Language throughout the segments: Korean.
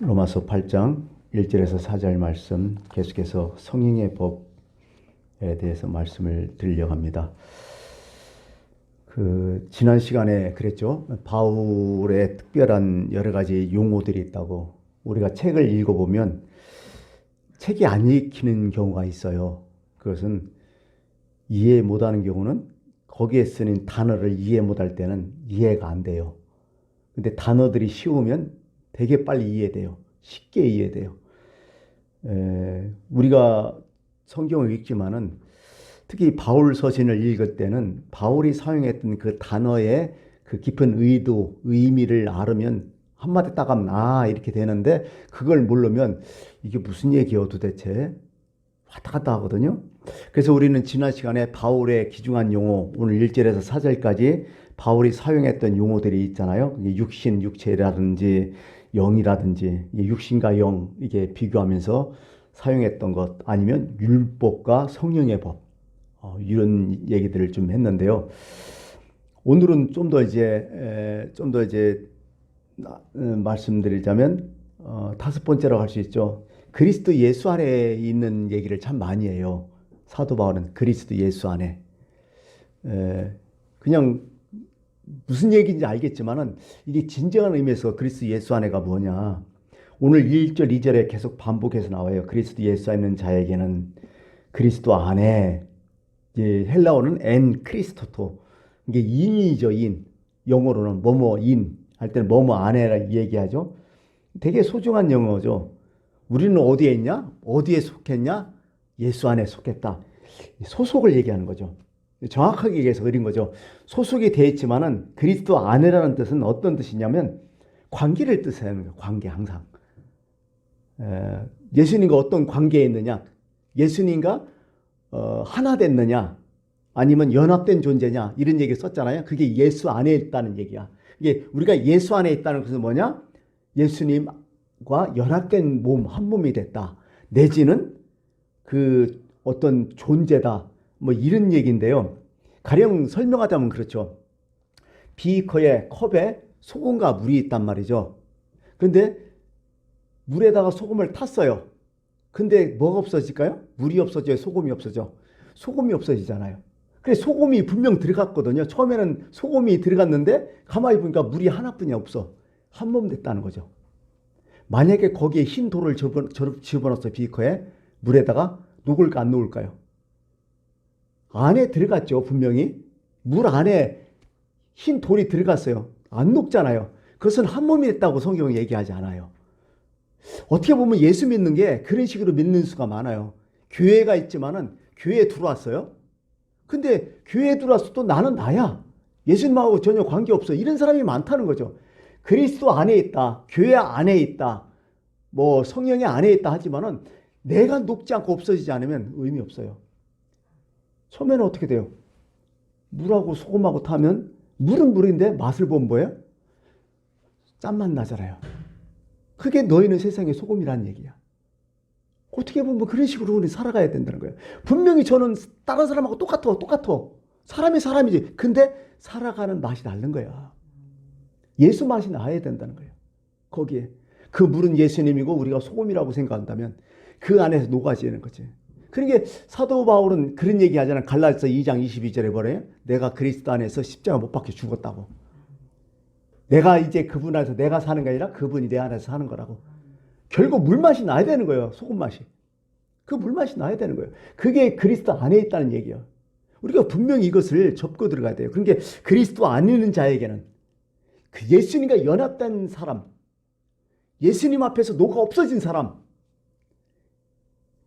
로마서 8장 1절에서 4절 말씀 계속해서 성령의 법에 대해서 말씀을 드리려고 합니다. 지난 시간에 그랬죠. 바울의 특별한 여러 가지 용어들이 있다고. 우리가 책을 읽어보면 책이 안 읽히는 경우가 있어요. 그것은 이해 못하는 경우는 거기에 쓰는 단어를 이해 못할 때는 이해가 안 돼요. 근데 단어들이 쉬우면 되게 빨리 이해돼요. 쉽게 이해돼요. 우리가 성경을 읽지만은 특히 바울 서신을 읽을 때는 바울이 사용했던 그 단어의 그 깊은 의도, 의미를 알으면 한마디 딱 하면 이렇게 되는데 그걸 모르면 이게 무슨 얘기여 도대체 왔다 갔다 하거든요. 그래서 우리는 지난 시간에 바울의 귀중한 용어, 오늘 1절에서 4절까지 바울이 사용했던 용어들이 있잖아요. 육신, 육체라든지 영이라든지 육신과 영 이게 비교하면서 사용했던 것, 아니면 율법과 성령의 법, 이런 얘기들을 좀 했는데요. 오늘은 좀 더 이제 말씀드리자면 다섯 번째라고 할 수 있죠. 그리스도 예수 안에 있는 얘기를 참 많이 해요. 사도 바울은 그리스도 예수 안에. 그냥 무슨 얘기인지 알겠지만은 이게 진정한 의미에서 그리스도 예수 안에가 뭐냐. 오늘 1절, 2절에 계속 반복해서 나와요. 그리스도 예수 안에 있는 자에게는 그리스도 안에, 헬라어는 엔 크리스토토. 이게 인이죠, 인. 영어로는 뭐뭐인 할 때는 뭐뭐 안에라 얘기하죠. 되게 소중한 영어죠. 우리는 어디에 있냐? 어디에 속했냐? 예수 안에 속했다. 소속을 얘기하는 거죠. 정확하게 얘기해서 그린 거죠. 소속이 되어 있지만은 그리스도 안에라는 뜻은 어떤 뜻이냐면 관계를 뜻하는 거예요. 관계 항상. 예수님과 어떤 관계에 있느냐? 예수님과 하나 됐느냐? 아니면 연합된 존재냐? 이런 얘기 썼잖아요. 그게 예수 안에 있다는 얘기야. 이게 우리가 예수 안에 있다는 것은 뭐냐? 예수님과 연합된 몸, 한 몸이 됐다. 내지는 그 어떤 존재다. 뭐 이런 얘기인데요. 가령 설명하자면 그렇죠. 비커에 컵에 소금과 물이 있단 말이죠. 근데 물에다가 소금을 탔어요. 근데 뭐가 없어질까요? 물이 없어져요? 소금이 없어져? 소금이 없어지잖아요. 그래, 소금이 분명 들어갔거든요. 처음에는 소금이 들어갔는데 가만히 보니까 물이 하나뿐이 없어. 한 몸 됐다는 거죠. 만약에 거기에 흰 돌을 집어넣었어요. 비커에. 물에다가 녹을까 안 녹을까요? 안에 들어갔죠. 분명히. 물 안에 흰 돌이 들어갔어요. 안 녹잖아요. 그것은 한 몸이 됐다고 성경은 얘기하지 않아요. 어떻게 보면 예수 믿는 게 그런 식으로 믿는 수가 많아요. 교회가 있지만은 교회에 들어왔어요. 근데 교회에 들어와서 또 나는 나야. 예수님하고 전혀 관계없어. 이런 사람이 많다는 거죠. 그리스도 안에 있다. 교회 안에 있다. 뭐 성령의 안에 있다 하지만은 내가 녹지 않고 없어지지 않으면 의미 없어요. 처음에는 어떻게 돼요? 물하고 소금하고 타면 물은 물인데 맛을 보면 뭐예요? 짠맛 나잖아요. 그게 너희는 세상의 소금이라는 얘기야. 어떻게 보면 그런 식으로 우리 살아가야 된다는 거예요. 분명히 저는 다른 사람하고 똑같아. 사람이 사람이지. 근데 살아가는 맛이 다른 거야. 예수 맛이 나야 된다는 거예요. 거기에. 그 물은 예수님이고 우리가 소금이라고 생각한다면 그 안에서 녹아지는 거지. 그러니까 사도 바울은 그런 얘기 하잖아요. 갈라디아서 2장 22절에 뭐래요? 내가 그리스도 안에서 십자가 못 박혀 죽었다고. 내가 이제 그분 안에서 내가 사는 게 아니라 그분이 내 안에서 사는 거라고. 결국 물맛이 나야 되는 거예요. 소금맛이. 그 물맛이 나야 되는 거예요. 그게 그리스도 안에 있다는 얘기예요. 우리가 분명히 이것을 접고 들어가야 돼요. 그러니까 그리스도 안에 있는 자에게는 그 예수님과 연합된 사람, 예수님 앞에서 녹아 없어진 사람,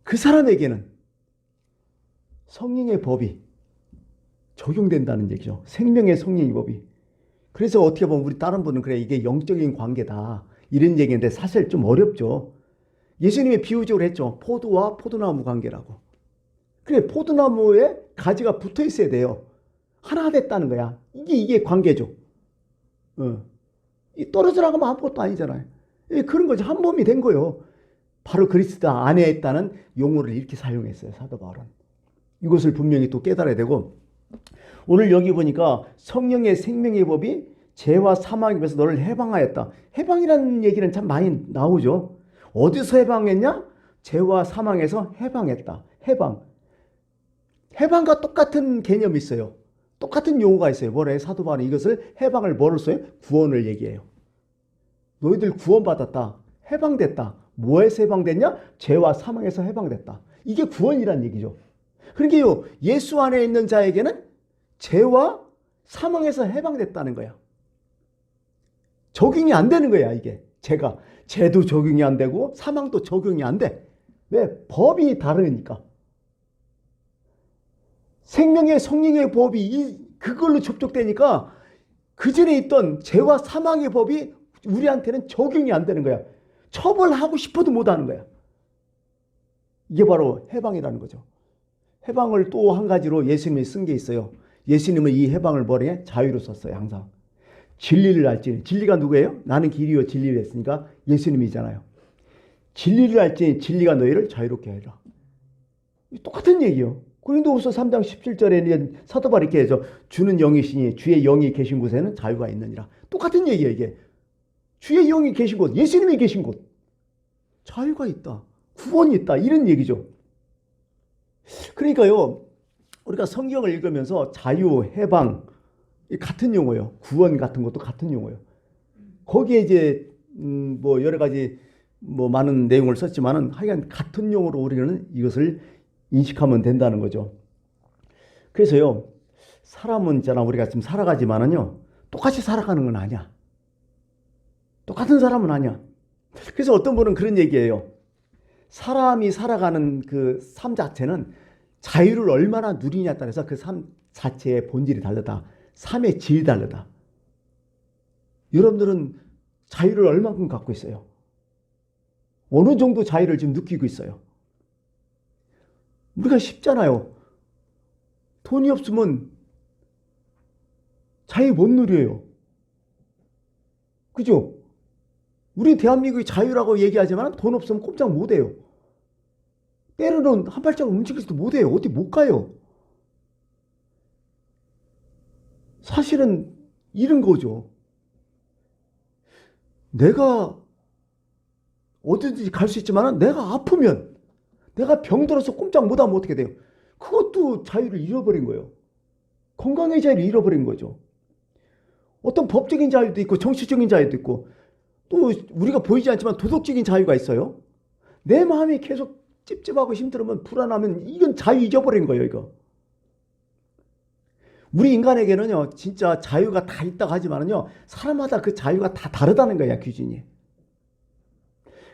그 사람에게는 성령의 법이 적용된다는 얘기죠. 생명의 성령의 법이. 그래서 어떻게 보면 우리 다른 분은 그래 이게 영적인 관계다 이런 얘기인데 사실 좀 어렵죠. 예수님이 비유적으로 했죠. 포도와 포도나무 관계라고. 그래, 포도나무에 가지가 붙어 있어야 돼요. 하나 됐다는 거야. 이게 관계죠. 떨어져 나가면 아무것도 아니잖아요. 그런 거지. 한 몸이 된 거예요. 바로 그리스도 안에 있다는 용어를 이렇게 사용했어요. 사도 바울은. 이것을 분명히 또 깨달아야 되고, 오늘 여기 보니까 성령의 생명의 법이 죄와 사망에 비해서 너를 해방하였다. 해방이라는 얘기는 참 많이 나오죠. 어디서 해방했냐? 죄와 사망에서 해방했다. 해방. 해방과 똑같은 개념이 있어요. 똑같은 용어가 있어요. 뭐래? 사도 바울은 이것을 해방을 뭐로 써요? 구원을 얘기해요. 너희들 구원받았다. 해방됐다. 뭐에서 해방됐냐? 죄와 사망에서 해방됐다. 이게 구원이란 얘기죠. 그러니까요, 예수 안에 있는 자에게는 죄와 사망에서 해방됐다는 거야. 적용이 안 되는 거야, 이게. 죄도 적용이 안 되고 사망도 적용이 안 돼. 왜? 법이 다르니까. 생명의 성령의 법이 그걸로 접촉되니까 그 전에 있던 죄와 사망의 법이 우리한테는 적용이 안 되는 거야. 처벌하고 싶어도 못 하는 거야. 이게 바로 해방이라는 거죠. 해방을 또 한 가지로 예수님이 쓴 게 있어요. 예수님은 이 해방을 뭐래? 자유로 썼어요. 항상. 진리를 알지니. 진리가 누구예요? 나는 길이요 진리를 했으니까 예수님이잖아요. 진리를 알지니 진리가 너희를 자유롭게 하리라. 똑같은 얘기요. 고린도후서 3장 17절에 사도 바울이 이렇게 해서 주는 영이시니 주의 영이 계신 곳에는 자유가 있느니라. 똑같은 얘기예요. 이게. 주의 영이 계신 곳, 예수님이 계신 곳. 자유가 있다. 구원이 있다. 이런 얘기죠. 그러니까요. 우리가 성경을 읽으면서 자유, 해방 같은 용어예요. 구원 같은 것도 같은 용어예요. 거기에 이제 뭐 여러 가지 뭐 많은 내용을 썼지만은 하여간 같은 용어로 우리는 이것을 인식하면 된다는 거죠. 그래서요. 사람은 있잖아. 우리가 지금 살아가지만은요. 똑같이 살아가는 건 아니야. 똑같은 사람은 아니야. 그래서 어떤 분은 그런 얘기예요. 사람이 살아가는 그 삶 자체는 자유를 얼마나 누리냐에 따라서 그 삶 자체의 본질이 다르다. 삶의 질이 다르다. 여러분들은 자유를 얼마큼 갖고 있어요? 어느 정도 자유를 지금 느끼고 있어요? 우리가 쉽잖아요. 돈이 없으면 자유 못 누려요. 그죠? 우리 대한민국이 자유라고 얘기하지만 돈 없으면 꼼짝 못해요. 때로는 한 발자국 움직이지도 못해요. 어디 못 가요. 사실은 이런 거죠. 내가 어디든지 갈 수 있지만 내가 아프면, 내가 병들어서 꼼짝 못하면 어떻게 돼요? 그것도 자유를 잃어버린 거예요. 건강의 자유를 잃어버린 거죠. 어떤 법적인 자유도 있고 정치적인 자유도 있고 또 우리가 보이지 않지만 도덕적인 자유가 있어요. 내 마음이 계속 찝찝하고 힘들으면 불안하면 이건 자유 잊어버린 거예요. 이거. 우리 인간에게는요. 진짜 자유가 다 있다고 하지만은요. 사람마다 그 자유가 다 다르다는 거야. 기준이.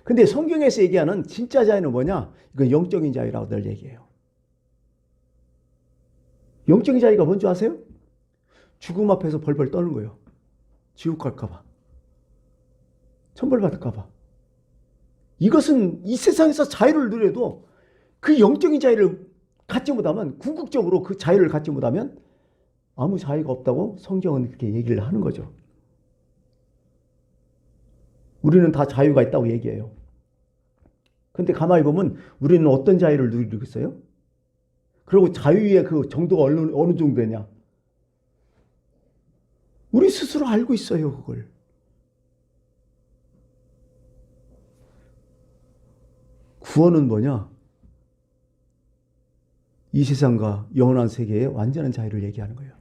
근데 성경에서 얘기하는 진짜 자유는 뭐냐? 이건 영적인 자유라고 늘 얘기해요. 영적인 자유가 뭔지 아세요? 죽음 앞에서 벌벌 떠는 거예요. 지옥 갈까 봐. 천벌받을까 봐. 이것은 이 세상에서 자유를 누려도 그 영적인 자유를 갖지 못하면, 궁극적으로 그 자유를 갖지 못하면 아무 자유가 없다고 성경은 그렇게 얘기를 하는 거죠. 우리는 다 자유가 있다고 얘기해요. 근데 가만히 보면 우리는 어떤 자유를 누리고 있어요? 그리고 자유의 그 정도가 어느 정도냐? 우리 스스로 알고 있어요, 그걸. 구원은 뭐냐? 이 세상과 영원한 세계의 완전한 자유를 얘기하는 거예요.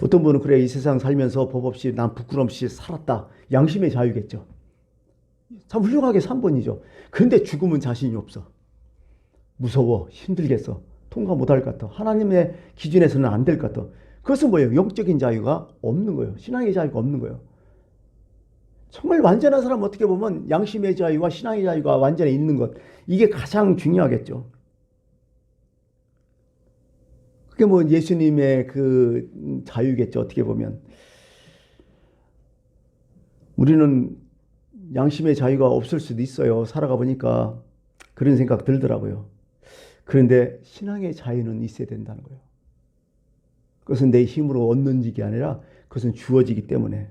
어떤 분은 그래, 이 세상 살면서 법 없이 난 부끄럼 없이 살았다. 양심의 자유겠죠. 참 훌륭하게 산 분이죠. 그런데 죽으면 자신이 없어. 무서워. 힘들겠어. 통과 못할 것 같아. 하나님의 기준에서는 안 될 것 같아. 그것은 뭐예요? 영적인 자유가 없는 거예요. 신앙의 자유가 없는 거예요. 정말 완전한 사람은 어떻게 보면 양심의 자유와 신앙의 자유가 완전히 있는 것. 이게 가장 중요하겠죠. 그게 뭐 예수님의 그 자유겠죠. 어떻게 보면. 우리는 양심의 자유가 없을 수도 있어요. 살아가 보니까 그런 생각 들더라고요. 그런데 신앙의 자유는 있어야 된다는 거예요. 그것은 내 힘으로 얻는 게 아니라 그것은 주어지기 때문에.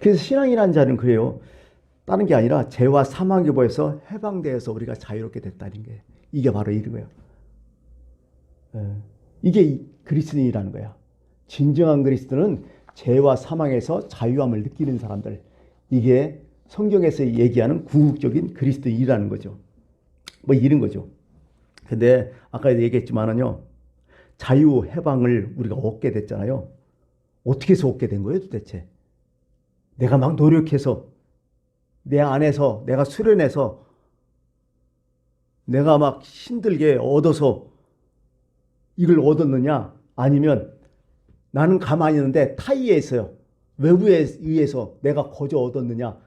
그래서 신앙이라는 자는 그래요. 다른 게 아니라 죄와 사망의 법에서 해방되어서 우리가 자유롭게 됐다는 게, 이게 바로 이런 거예요. 이게 그리스도인이라는 거야. 진정한 그리스도는 죄와 사망에서 자유함을 느끼는 사람들. 이게 성경에서 얘기하는 궁극적인 그리스도인이라는 거죠. 뭐 이런 거죠. 근데 아까 얘기했지만은요. 자유 해방을 우리가 얻게 됐잖아요. 어떻게 해서 얻게 된 거예요, 도대체? 내가 막 노력해서 내 안에서 내가 수련해서 내가 막 힘들게 얻어서 이걸 얻었느냐? 아니면 나는 가만히 있는데 타의에 있어요. 외부에 의해서 내가 거저 얻었느냐?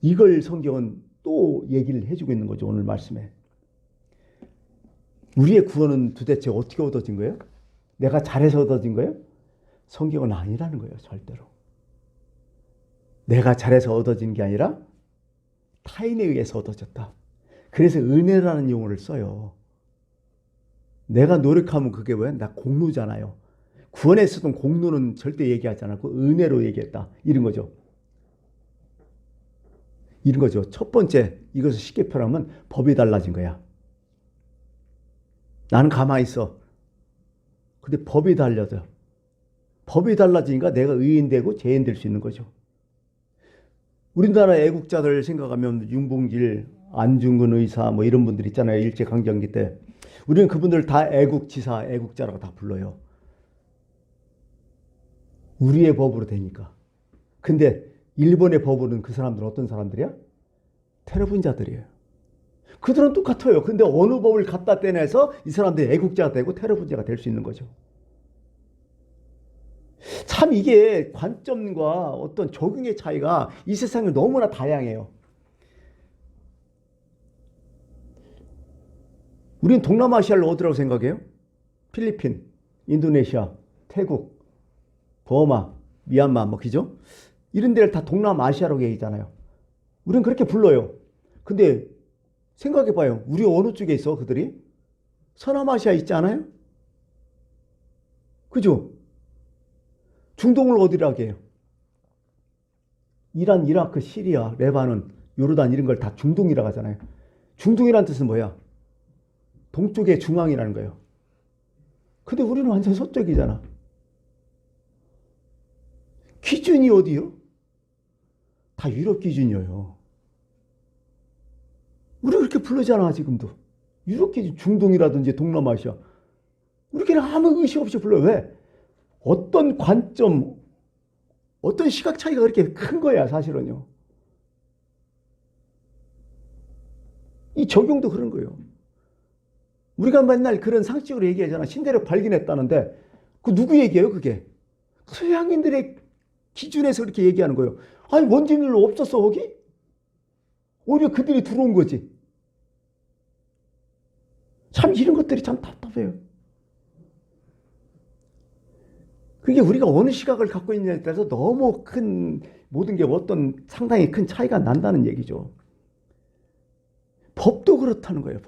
이걸 성경은 또 얘기를 해주고 있는 거죠. 오늘 말씀에. 우리의 구원은 도대체 어떻게 얻어진 거예요? 내가 잘해서 얻어진 거예요? 성경은 아니라는 거예요. 절대로. 내가 잘해서 얻어진 게 아니라 타인에 의해서 얻어졌다. 그래서 은혜라는 용어를 써요. 내가 노력하면 그게 뭐야? 나 공로잖아요. 구원에 쓰던 공로는 절대 얘기하지 않았고 은혜로 얘기했다. 이런 거죠. 이런 거죠. 첫 번째, 이것을 쉽게 표현하면 법이 달라진 거야. 나는 가만히 있어. 근데 법이 달라져. 법이 달라지니까 내가 의인 되고 죄인 될 수 있는 거죠. 우리나라 애국자들 생각하면 윤봉길, 안중근 의사 뭐 이런 분들 있잖아요. 일제강점기 때. 우리는 그분들 다 애국지사, 애국자라고 다 불러요. 우리의 법으로 되니까. 근데 일본의 법으로는 그 사람들은 어떤 사람들이야? 테러분자들이에요. 그들은 똑같아요. 근데 어느 법을 갖다 떼내서 이 사람들이 애국자가 되고 테러분자가 될 수 있는 거죠. 참 이게 관점과 어떤 적용의 차이가 이 세상에 너무나 다양해요. 우린 동남아시아를 어디라고 생각해요? 필리핀, 인도네시아, 태국, 버마, 미얀마, 뭐 그죠? 이런 데를 다 동남아시아라고 얘기하잖아요. 우린 그렇게 불러요. 근데 생각해봐요. 우리 어느 쪽에 있어 그들이? 서남아시아에 있지 않아요? 그죠? 중동을 어디라고 해요? 이란, 이라크, 시리아, 레바논, 요르단 이런 걸 다 중동이라고 하잖아요. 중동이라는 뜻은 뭐야? 동쪽의 중앙이라는 거예요. 근데 우리는 완전 서쪽이잖아. 기준이 어디요? 다 유럽 기준이에요. 우리 그렇게 부르잖아 지금도. 유럽 기준, 중동이라든지 동남아시아. 우리끼리 아무 의식 없이 불러요. 왜? 어떤 관점, 어떤 시각 차이가 그렇게 큰 거야 사실은요. 이 적용도 그런 거예요. 우리가 맨날 그런 상식으로 얘기하잖아. 신대륙 발견했다는데 그 누구 얘기예요 그게? 서양인들의 기준에서 그렇게 얘기하는 거예요. 아니 원진율로 없었어 거기? 오히려 그들이 들어온 거지. 참 이런 것들이 참 답답해요. 그게 우리가 어느 시각을 갖고 있느냐에 따라서 너무 큰 모든 게 어떤 상당히 큰 차이가 난다는 얘기죠. 법도 그렇다는 거예요.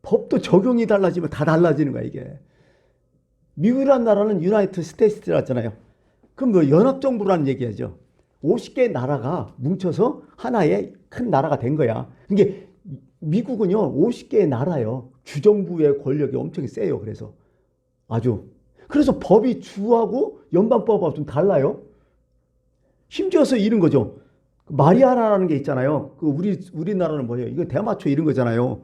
법도 적용이 달라지면 다 달라지는 거야 이게. 미국이라는 나라는 유나이티드 스테이트잖아요. 그럼 뭐 연합정부라는 얘기하죠. 50개의 나라가 뭉쳐서 하나의 큰 나라가 된 거야. 이게 미국은요 50개의 나라요. 주정부의 권력이 엄청 세요. 그래서 아주 그래서 법이 주하고 연방법하고 좀 달라요. 심지어서 이런 거죠. 마리아나라는 게 있잖아요. 그 우리나라는 뭐예요? 이거 대마초 이런 거잖아요.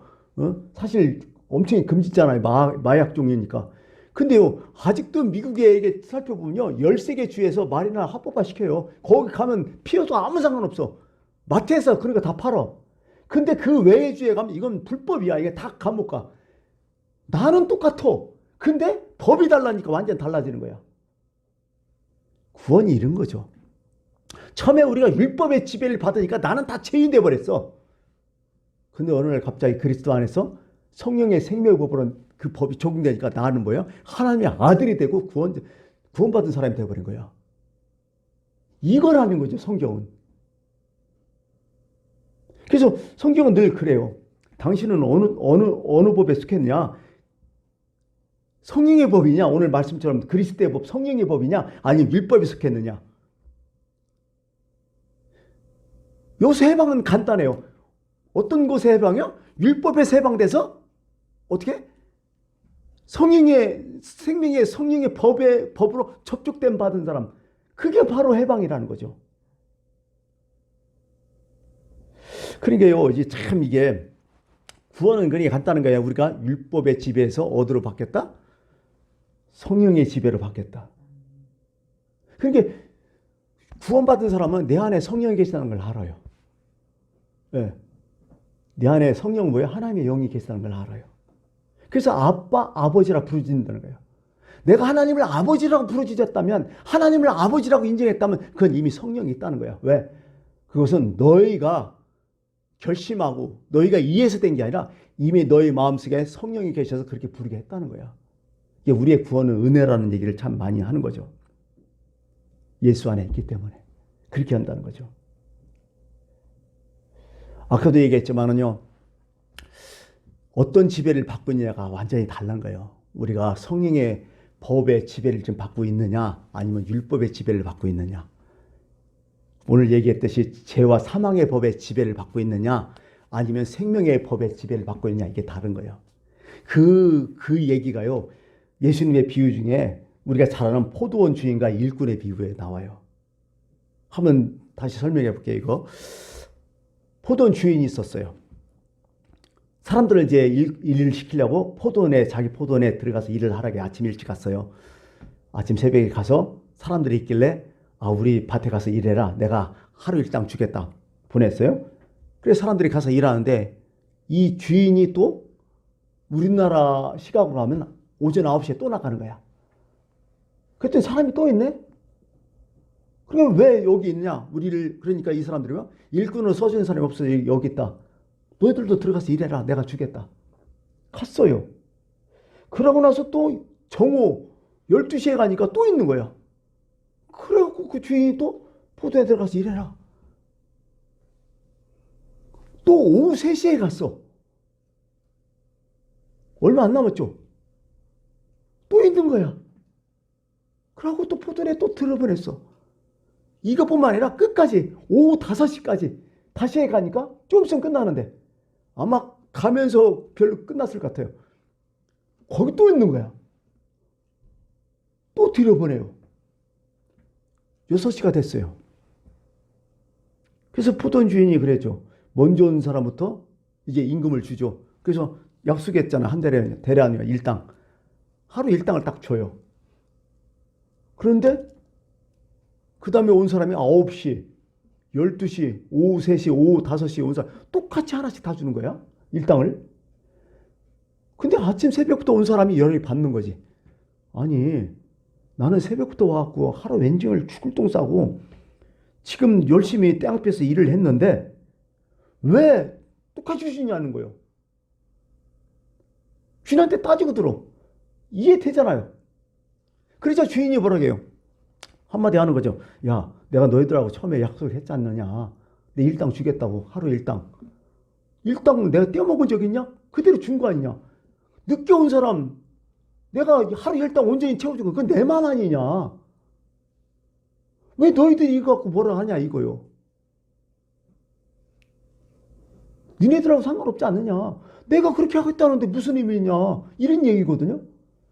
사실 엄청 금지잖아요. 마약 종류니까. 근데요, 아직도 미국에 살펴보면요, 13개 주에서 마리아나 합법화 시켜요. 거기 가면 피워도 아무 상관없어. 마트에서 그러니까 다 팔아. 근데 그 외의 주에 가면 이건 불법이야. 이게 다 감옥 가. 나는 똑같아. 근데 법이 달라니까 완전 달라지는 거야. 구원이 이런 거죠. 처음에 우리가 율법의 지배를 받으니까 나는 다 죄인 돼버렸어. 근데 어느 날 갑자기 그리스도 안에서 성령의 생명법으로 그 법이 적용되니까 나는 뭐야? 하나님의 아들이 되고 구원받은 사람이 되어버린 거야. 이걸 하는 거죠, 성경은. 그래서 성경은 늘 그래요. 당신은 어느 법에 속했냐? 성령의 법이냐? 오늘 말씀처럼 그리스도의 법, 성령의 법이냐? 아니면 율법에 속했느냐? 여기서 해방은 간단해요. 어떤 곳에 해방이요? 율법에서 해방돼서 어떻게? 생명의 성령의 법으로 접촉됨 받은 사람, 그게 바로 해방이라는 거죠. 그러니까요, 이게 구원은 그러니 간단한 거예요. 우리가 율법의 지배에서 어디로 바뀌었다? 성령의 지배로 바뀌었다. 그러니까 구원받은 사람은 내 안에 성령이 계시다는 걸 알아요. 네. 내 안에 성령 뭐예요? 하나님의 영이 계시다는 걸 알아요. 그래서 아빠, 아버지라 부르짖는다는 거예요. 내가 하나님을 아버지라고 부르짖었다면, 하나님을 아버지라고 인정했다면 그건 이미 성령이 있다는 거야. 왜? 그것은 너희가 결심하고 너희가 이해해서 된 게 아니라 이미 너희 마음속에 성령이 계셔서 그렇게 부르게 했다는 거야. 이게 우리의 구원은 은혜라는 얘기를 참 많이 하는 거죠. 예수 안에 있기 때문에 그렇게 한다는 거죠. 아까도 얘기했지만은요, 어떤 지배를 받고 있느냐가 완전히 다른 거예요. 우리가 성령의 법의 지배를 좀 받고 있느냐, 아니면 율법의 지배를 받고 있느냐. 오늘 얘기했듯이 죄와 사망의 법의 지배를 받고 있느냐, 아니면 생명의 법의 지배를 받고 있느냐, 이게 다른 거예요. 그 얘기가요, 예수님의 비유 중에 우리가 잘 아는 포도원 주인과 일꾼의 비유에 나와요. 한번 다시 설명해 볼게요. 이거 포도원 주인이 있었어요. 사람들을 이제 일을 시키려고 자기 포도원에 들어가서 일을 하라고 아침 일찍 갔어요. 아침 새벽에 가서 사람들이 있길래 우리 밭에 가서 일해라. 내가 하루 일당 주겠다. 보냈어요. 그래서 사람들이 가서 일하는데 이 주인이 또 우리나라 시각으로 하면 오전 9시에 또 나가는 거야. 그랬더니 사람이 또 있네? 그러면 왜 여기 있냐? 그러니까 이 사람들이 일꾼으로 써주는 사람이 없어요. 여기 있다. 너희들도 들어가서 일해라. 내가 주겠다. 갔어요. 그러고 나서 또 정오 12시에 가니까 또 있는 거야. 그래갖고 그 주인이 또 포도에 들어가서 일해라. 또 오후 3시에 갔어. 얼마 안 남았죠? 또 있는 거야. 그러고 또 포도에 또 들어보냈어. 이것뿐만 아니라 끝까지 오후 5시까지 다시 가니까 좀 있으면 끝나는데 아마 가면서 별로 끝났을 것 같아요. 거기 또 있는 거야. 또 들여보내요. 6시가 됐어요. 그래서 포도원 주인이 그랬죠. 먼저 온 사람부터 이제 임금을 주죠. 그래서 약속했잖아. 한 대량이면 일당. 하루 일당을 딱 줘요. 그런데 그 다음에 온 사람이 9시, 12시, 오후 3시, 오후 5시에 온 사람 똑같이 하나씩 다 주는 거야. 일당을. 근데 아침 새벽부터 온 사람이 열을 받는 거지. 아니, 나는 새벽부터 와갖고 하루 왼종일 죽을 똥 싸고 지금 열심히 땅 앞에서 일을 했는데 왜 똑같이 주시냐는 거예요. 주인한테 따지고 들어. 이해되잖아요. 그러자 주인이 뭐라고 해요? 한마디 하는 거죠. 야, 내가 너희들하고 처음에 약속을 했지 않느냐. 내 일당 주겠다고. 하루 일당. 일당 내가 떼어먹은 적 있냐? 그대로 준 거 아니냐. 늦게 온 사람 내가 하루 일당 온전히 채워주고 그건 내 맘 아니냐. 왜 너희들이 이거 갖고 뭐라 하냐 이거요. 니네들하고 상관없지 않느냐. 내가 그렇게 하겠다는데 무슨 의미냐. 이런 얘기거든요.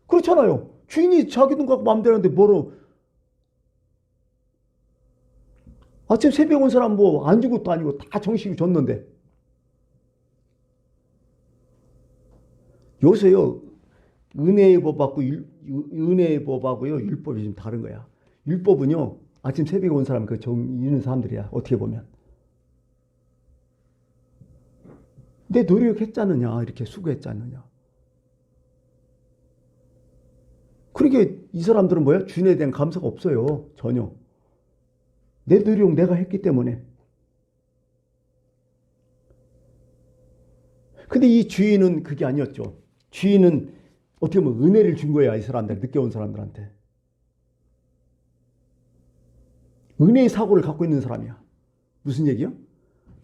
그렇잖아요. 주인이 자기 돈 갖고 마음대로 하는데 뭐로. 아침 새벽 온 사람 뭐 안 준 것도 아니고 다 정식으로 줬는데. 여기서요. 은혜의 법하고 은혜의 법하고요. 율법이 좀 다른 거야. 율법은요. 아침 새벽에 온 사람 그 있는 사람들이야. 어떻게 보면. 내 노력했잖느냐. 이렇게 수고했잖느냐. 그러니까 이 사람들은 뭐야? 주인에 대한 감사가 없어요. 전혀. 내 노력 내가 했기 때문에. 근데 이 주인은 그게 아니었죠. 주인은 어떻게 보면 은혜를 준 거야. 이 사람들, 늦게 온 사람들한테. 은혜의 사고를 갖고 있는 사람이야. 무슨 얘기야?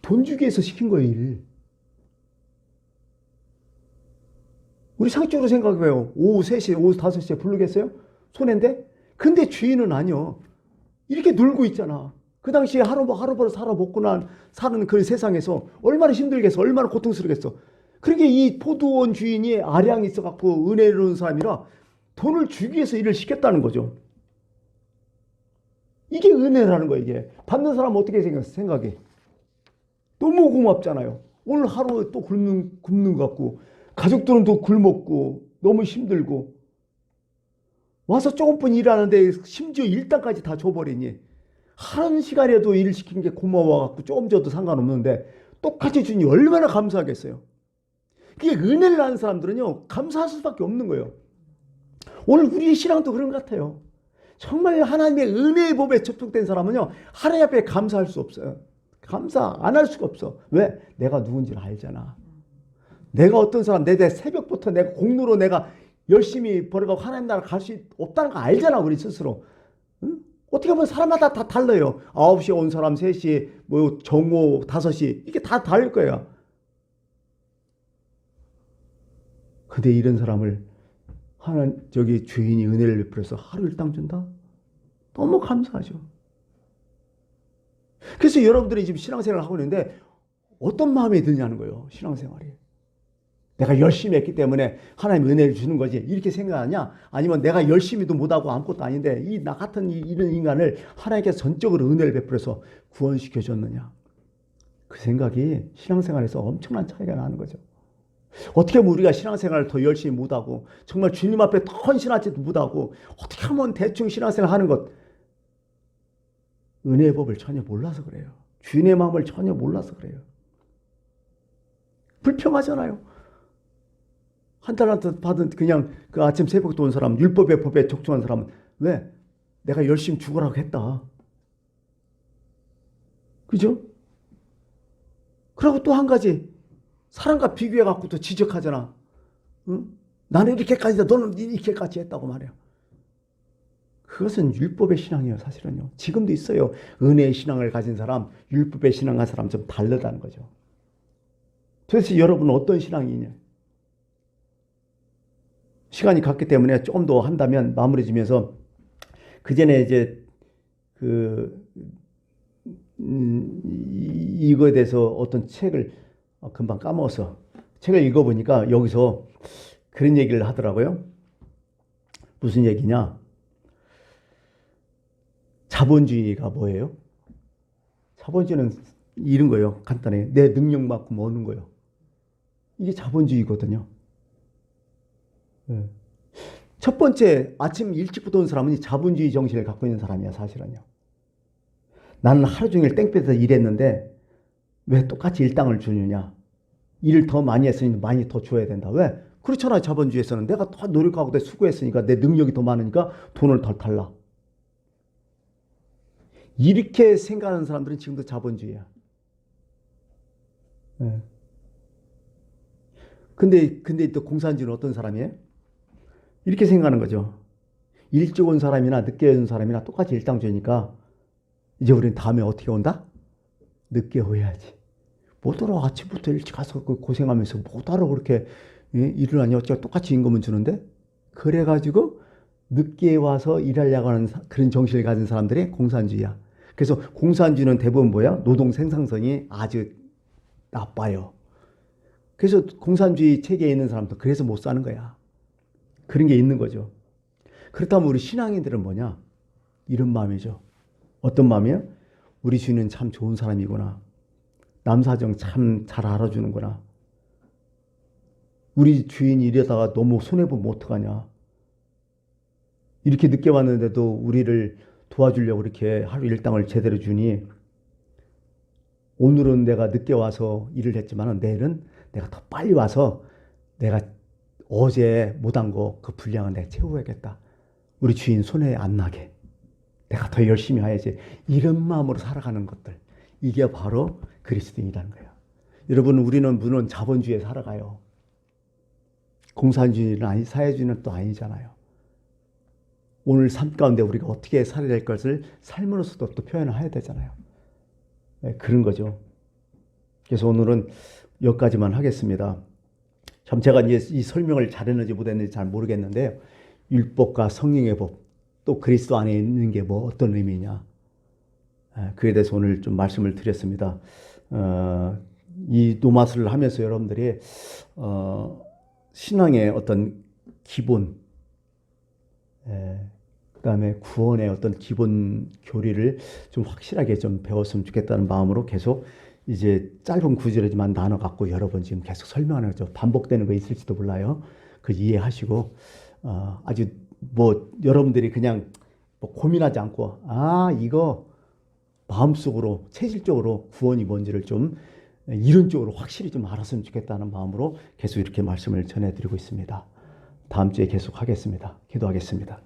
돈 주기 위해서 시킨 거예요, 일. 우리 상식적으로 생각해봐요. 오후 3시, 오후 5시에 부르겠어요? 손해인데? 근데 주인은 아니요. 이렇게 놀고 있잖아. 그 당시에 하루벌어 살아먹고 사는 그 세상에서 얼마나 힘들겠어. 얼마나 고통스럽겠어. 그러니까 이 포도원 주인이 아량이 있어갖고 은혜로운 사람이라 돈을 주기 위해서 일을 시켰다는 거죠. 이게 은혜라는 거예요. 이게 받는 사람 어떻게 생각해? 너무 고맙잖아요. 오늘 하루 또 굶는 것 같고 가족들은 또 굶었고 너무 힘들고 와서 조금뿐 일하는데 심지어 일당까지 다 줘버리니 한 시간에도 일 시킨 게 고마워갖고 조금 줘도 상관없는데 똑같이 주니 얼마나 감사하겠어요. 그게 은혜를 아는 사람들은요 감사할 수밖에 없는 거예요. 오늘 우리의 신앙도 그런 것 같아요. 정말 하나님의 은혜의 법에 접촉된 사람은요 하나님 앞에 감사할 수 없어요. 감사 안 할 수가 없어. 왜? 내가 누군지를 알잖아. 내가 어떤 사람, 내 새벽부터 내가 공로로 내가 열심히 벌어가고 하나님 나라 갈 수 없다는 거 알잖아 우리 스스로. 응? 어떻게 보면 사람마다 다 달라요. 9시에 온 사람 3시, 뭐 정오 5시 이게 다 다를 거예요. 근데 이런 사람을 저기 주인이 은혜를 베풀어서 하루 일당 준다? 너무 감사하죠. 그래서 여러분들이 지금 신앙생활을 하고 있는데 어떤 마음이 드냐는 거예요. 신앙생활이. 내가 열심히 했기 때문에 하나님 은혜를 주는 거지 이렇게 생각하냐? 아니면 내가 열심히도 못하고 아무것도 아닌데 이 나 같은 이런 인간을 하나님께서 전적으로 은혜를 베풀어서 구원시켜 줬느냐? 그 생각이 신앙생활에서 엄청난 차이가 나는 거죠. 어떻게 하면 우리가 신앙생활을 더 열심히 못하고 정말 주님 앞에 더 헌신하지도 못하고 어떻게 하면 대충 신앙생활 하는 것 은혜의 법을 전혀 몰라서 그래요. 주인의 마음을 전혀 몰라서 그래요. 불평하잖아요. 한 달란트 받은 그냥 그 아침 새벽에 온 사람, 율법의 법에 적중한 사람은 왜? 내가 열심히 죽으라고 했다. 그죠? 그리고 또 한 가지 사람과 비교해 갖고 또 지적하잖아. 응? 나는 이렇게까지 했다. 너는 이렇게까지 했다고 말해요. 그것은 율법의 신앙이에요. 사실은요. 지금도 있어요. 은혜의 신앙을 가진 사람, 율법의 신앙 가진 사람 좀 다르다는 거죠. 도대체 여러분은 어떤 신앙이냐? 시간이 갔기 때문에 조금 더 한다면 마무리 지면서 그 전에 이제 이거에 대해서 어떤 책을 금방 까먹어서 책을 읽어보니까 여기서 그런 얘기를 하더라고요. 무슨 얘기냐? 자본주의가 뭐예요? 자본주의는 이런 거예요. 간단해. 내 능력만큼 얻는 거예요. 이게 자본주의거든요. 첫 번째 아침 일찍부터 온 사람은 자본주의 정신을 갖고 있는 사람이야. 사실은요. 나는 하루 종일 땡볕에서 일했는데 왜 똑같이 일당을 주느냐. 일을 더 많이 했으니 많이 더 줘야 된다. 왜? 그렇잖아. 자본주의에서는 내가 더 노력하고 내 수고했으니까 내 능력이 더 많으니까 돈을 덜 달라. 이렇게 생각하는 사람들은 지금도 자본주의야. 근데 또 공산주의는 어떤 사람이에요? 이렇게 생각하는 거죠. 일찍 온 사람이나 늦게 온 사람이나 똑같이 일당 주니까 이제 우리는 다음에 어떻게 온다? 늦게 오야지. 뭐더러 아침부터 일찍 가서 고생하면서 뭐더러 그렇게 일을 하냐. 어쩌고 똑같이 임금은 주는데? 그래가지고 늦게 와서 일하려고 하는 그런 정신을 가진 사람들이 공산주의야. 그래서 공산주의는 대부분 뭐야? 노동 생산성이 아주 나빠요. 그래서 공산주의 체계에 있는 사람도 그래서 못 사는 거야. 그런 게 있는 거죠. 그렇다면 우리 신앙인들은 뭐냐? 이런 마음이죠. 어떤 마음이에요? 우리 주인은 참 좋은 사람이구나. 남 사정 참 잘 알아주는구나. 우리 주인이 이러다가 너무 손해보면 어떡하냐. 이렇게 늦게 왔는데도 우리를 도와주려고 이렇게 하루 일당을 제대로 주니 오늘은 내가 늦게 와서 일을 했지만 내일은 내가 더 빨리 와서 내가 어제 못한 거 그 분량은 내가 채워야겠다. 우리 주인 손해 안 나게 내가 더 열심히 해야지. 이런 마음으로 살아가는 것들, 이게 바로 그리스도인이라는 거예요. 여러분, 우리는 물론 자본주의에 살아가요. 공산주의는 아니, 사회주의는 또 아니잖아요. 오늘 삶 가운데 우리가 어떻게 살아야 될 것을 삶으로서도 또 표현을 해야 되잖아요. 네, 그런 거죠. 그래서 오늘은 여기까지만 하겠습니다. 참 제가 이제 이 설명을 잘했는지 못했는지 잘 모르겠는데요. 율법과 성령의 법, 또 그리스도 안에 있는 게 뭐 어떤 의미냐. 그에 대해서 오늘 좀 말씀을 드렸습니다. 이 노마스를 하면서 여러분들이 신앙의 어떤 기본, 그다음에 구원의 어떤 기본 교리를 좀 확실하게 좀 배웠으면 좋겠다는 마음으로 계속 이제 짧은 구절이지만 나눠 갖고 여러 번 지금 계속 설명하는 거죠. 반복되는 거 있을지도 몰라요. 그 이해하시고 아주 뭐 여러분들이 그냥 뭐 고민하지 않고 이거 마음속으로 체질적으로 구원이 뭔지를 좀 이론적으로 확실히 좀 알았으면 좋겠다는 마음으로 계속 이렇게 말씀을 전해드리고 있습니다. 다음 주에 계속 하겠습니다. 기도하겠습니다.